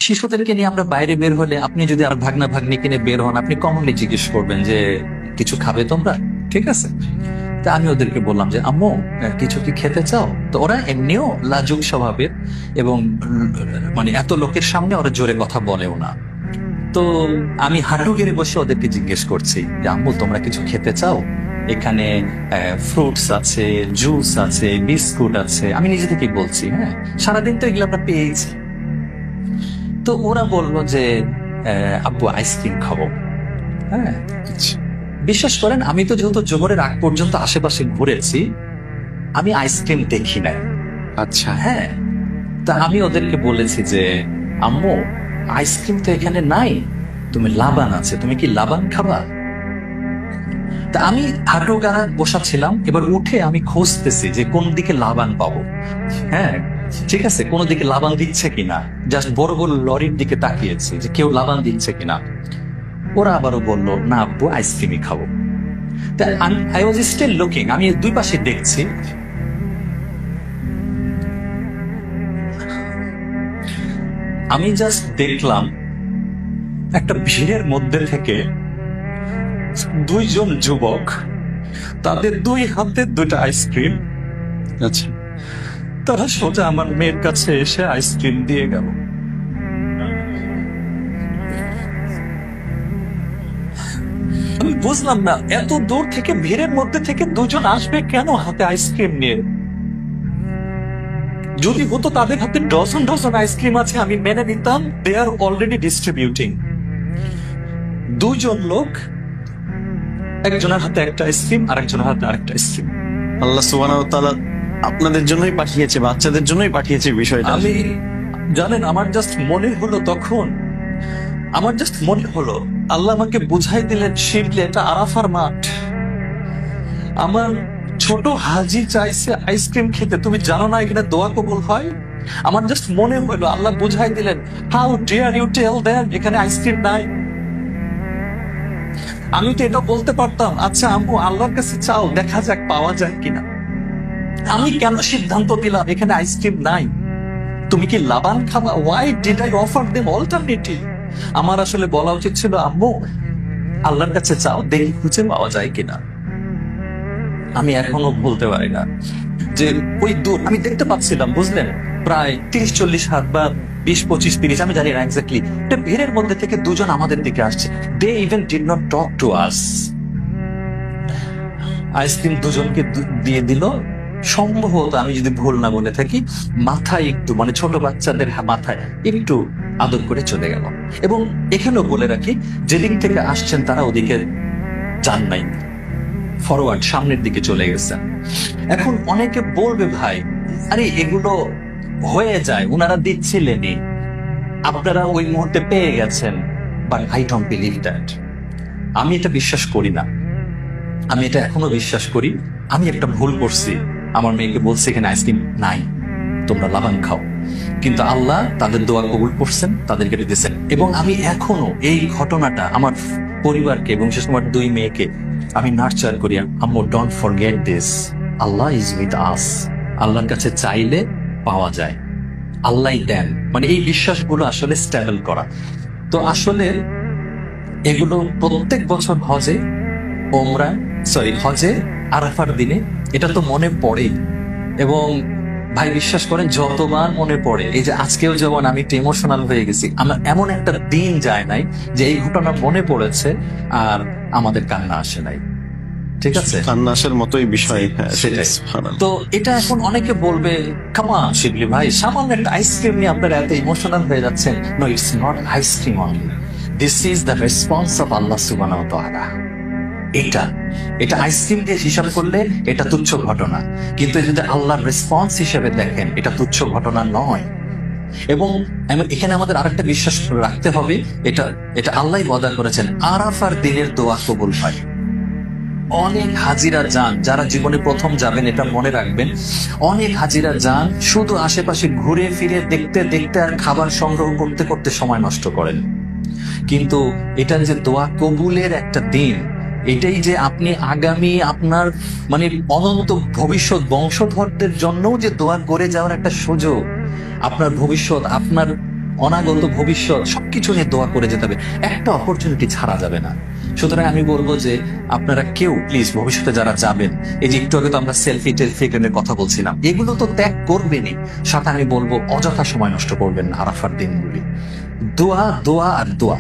শিশুদেরকে নিয়ে আমরা বাইরে বের হলে, আপনি যদি আর ভাগনা ভাগ্নি কিনে বের হন, আপনি কমনলি জিজ্ঞেস করবেন যে কিছু খাবে তোমরা, ঠিক আছে? তা আমি ওদেরকে বললাম যে আম্মু কিছু কি খেতে চাও? তো ওরা এমনিও লাজুক স্বভাবের, এবং মানে এত লোকের সামনে ওরা জোরে কথা বলেও না। তো আমি হাঁটু গেড়ে বসে ওদেরকে জিজ্ঞেস করছি যে আম্মু তোমরা কিছু খেতে চাও? এখানে ফ্রুটস আছে, জুস আছে, বিস্কুট আছে। আমি নিজে থেকেই বলছি, হ্যাঁ, সারাদিন তো এগুলো আমরা পেয়েছি। তো ওরা বললো যে আব্বু আইসক্রিম খাবো। হ্যাঁ, বিশ্বাস করেন আমি তো যেহেতু জোহরের আগ পর্যন্ত আশেপাশে ঘুরেছি, আমি আইসক্রিম দেখি নাই। আচ্ছা, হ্যাঁ, তা আমি ওদেরকে বলেছি যে আম্মু আইসক্রিম তো এখানে নাই, তুমি লাবান আছে, তুমি কি লাবান খাবা? তা আমি হাঁটু গাড়া বসা ছিলাম, এবার উঠে আমি খুঁজতেছি যে কোন দিকে লাবান পাবো। হ্যাঁ, ঠিক আছে, কোন দিকে লাবান দিচ্ছে কিনা, জাস্ট বড় বড় লরির দিকে তাকিয়েছি যে কেউ লাবান দিচ্ছে কিনা। ওরা আবারও বললো না আব্বু আইসক্রিমই খাবো। তা আই ওয়াজ স্টিল লুকিং, আমি দুই পাশে দেখছি। আমি জাস্ট দেখলাম একটা ভিড়ের মধ্যে থেকে দুইজন যুবক, তাদের দুই হাতে দুইটা আইসক্রিম, আচ্ছা, তারা সোজা আমার মেয়ের কাছে এসে আইসক্রিম দিয়ে গেল। আমি বুঝলাম না এত দূর থেকে ভিড়ের মধ্যে থেকে দুজন আসবে কেন হাতে আইসক্রিম নিয়ে। যদি হতো তাদের হাতে ডজন ডজন আইসক্রিম আছে, আমি মেনে নিতাম, দে আর অলরেডি ডিস্ট্রিবিউটিং। দুইজন লোক, একজনের হাতে একটা আইসক্রিম আর একজনের হাতে আরেকটা আইসক্রিম। আল্লাহ সুবহানাহু ওয়া তাআলা আপনাদের জন্যই পাঠিয়েছে, বাচ্চাদের জন্যই পাঠিয়েছে বিষয়টা। আমি জানেন আমার জাস্ট মনে হলো তখন, আমার জাস্ট মনে হলো আল্লাহ আমাকে বুঝাই দিলেন শিবলে এটা আরাফার মাঠ। আমার ছোট হাজি চাইছে আইসক্রিম খেতে, তুমি জানো না এখানে দোয়া কবুল হয়? আমার জাস্ট মনে হলো আল্লাহ বুঝাই দিলেন how dare you tell them এখানে আইসক্রিম নাই। আমি তো এটা বলতে পারতাম আচ্ছা আম্মু আল্লাহর কাছে চাও, দেখা যাক পাওয়া যায় কিনা। আমি কেন সিদ্ধান্ত দিলাম এখানে আইসক্রিম নাই? তুমি কি লাবান খাবা? Why did I offer them alternative? আমার আসলে বলা উচিত ছিল আম্মু আল্লাহর কাছে চাও, দেখি খুঁজে পাওয়া যায় কিনা। আমি এখনো বলতে পারি না যে ওই দূর আমি দেখতে পাচ্ছিলাম, বুঝলেন, প্রায় 30-40 হাত বা 20-25-30, আমি জানি না এক্স্যাক্টলি, এটা ভিড়ের মধ্যে থেকে দুজন আমাদের দিকে আসছে। They even did not talk to us. Ice cream দুজনকে দিয়ে দিল, সম্ভবত আমি যদি ভুল না বলে থাকি মাথায় একটু, মানে ছোট বাচ্চাদের মাথায় একটু আদর করে চলে গেল। এবং এখানেও বলে রাখি যেদিক থেকে আসছেন তারা ওদিকে যান নাই, ফরওয়ার্ড সামনের দিকে চলে গেছেন। এখন অনেকে বলবে ভাই আরে এগুলো হয়ে যায়, ওনারা দিচ্ছিলেনই, আপনারা ওই মুহূর্তে পেয়ে গেছেন। But I don't believe that. আমি এটা বিশ্বাস করি না। আমি এটা এখনো বিশ্বাস করি আমি একটা ভুল করছি, আমার মেয়েকে বলছি এখানে আইসক্রিম নাই, তোমরা লাবান খাও। কিন্তু আল্লাহ তাদের দোয়া কবুল করছেন, তাদেরকে দিতেছেন। এবং আমি এখনো এই ঘটনাটা আমার পরিবারকে এবং বিশেষ আমার দুই মেয়েকে আমি নার্চার করি, আম্মু don't forget this, Allah is with us. আল্লাহর কাছে চাইলে পাওয়া যায়, আল্লাহই দেন। মানে এই বিশ্বাসগুলো আসলে স্ট্যাবল করা। তো আসলে এগুলো প্রত্যেক বছর হজে হজে আরাফার দিনে এটা তো মনে পড়েই। এবং ভাই বিশ্বাস করেন যতবার মনে পড়ে, এই যে আজকেও যেমন আমি একটু ইমোশনাল হয়ে গেছি, আমার এমন একটা দিন যায় নাই যে এই ঘটনা মনে পড়েছে আর আমাদের কান্না আসে নাই। ঠিক আছে, কান্না আসার মতোই বিষয়। হ্যাঁ, সেটাই। সুবহানাল্লাহ। তো এটা এখন অনেকে বলবে কামা শিবলি ভাই সামান্য একটা আইসক্রিম নিয়ে আপনারা এত ইমোশনাল হয়ে যাচ্ছেন। No, it's not ice cream only, this is the response of Allah সুবহানাহু ওয়া তাআলা। এটা আইসক্রিম দিয়ে হিসাব করলে এটা তুচ্ছ ঘটনা, কিন্তু যদি আল্লাহর রেসপন্স হিসেবে দেখেন এটা তুচ্ছ ঘটনা নয়। এবং এখানে আমাদের আরেকটা বিশ্বাস রাখতে হবে, এটা আল্লাহই ওয়াদা করেছেন আরাফার দিনের দোয়া কবুল হয়। অনেক হাজিরা যান, যারা জীবনে প্রথম যাবেন এটা মনে রাখবেন, অনেক হাজিরা যান শুধু আশেপাশে ঘুরে ফিরে দেখতে দেখতে আর খাবার সংগ্রহ করতে করতে সময় নষ্ট করেন। কিন্তু এটা যে দোয়া কবুলের একটা দিন, এটাই যে আপনি আগামী আপনার মানে অনন্ত ভবিষ্যৎ বংশধরদের জন্য যে দোয়া করে যাওয়ার একটা সুযোগ, আপনার ভবিষ্যৎ, আপনার অনাগত ভবিষ্যৎ সবকিছু নিয়ে দোয়া করে যেতে হবে, একটা অপরচুনিটি ছাড়া যাবে না। সুতরাং আমি বলবো যে আপনারা কেউ প্লিজ ভবিষ্যতে যারা যাবেন, এই যে একটু আগে তো আমরা সেলফি টেলফি এর কথা বলছিলাম, এগুলো তো ত্যাগ করবেনই, সাথে আমি বলবো অযথা সময় নষ্ট করবেন না আরাফার দিনগুলি। দোয়া দোয়া আর দোয়া।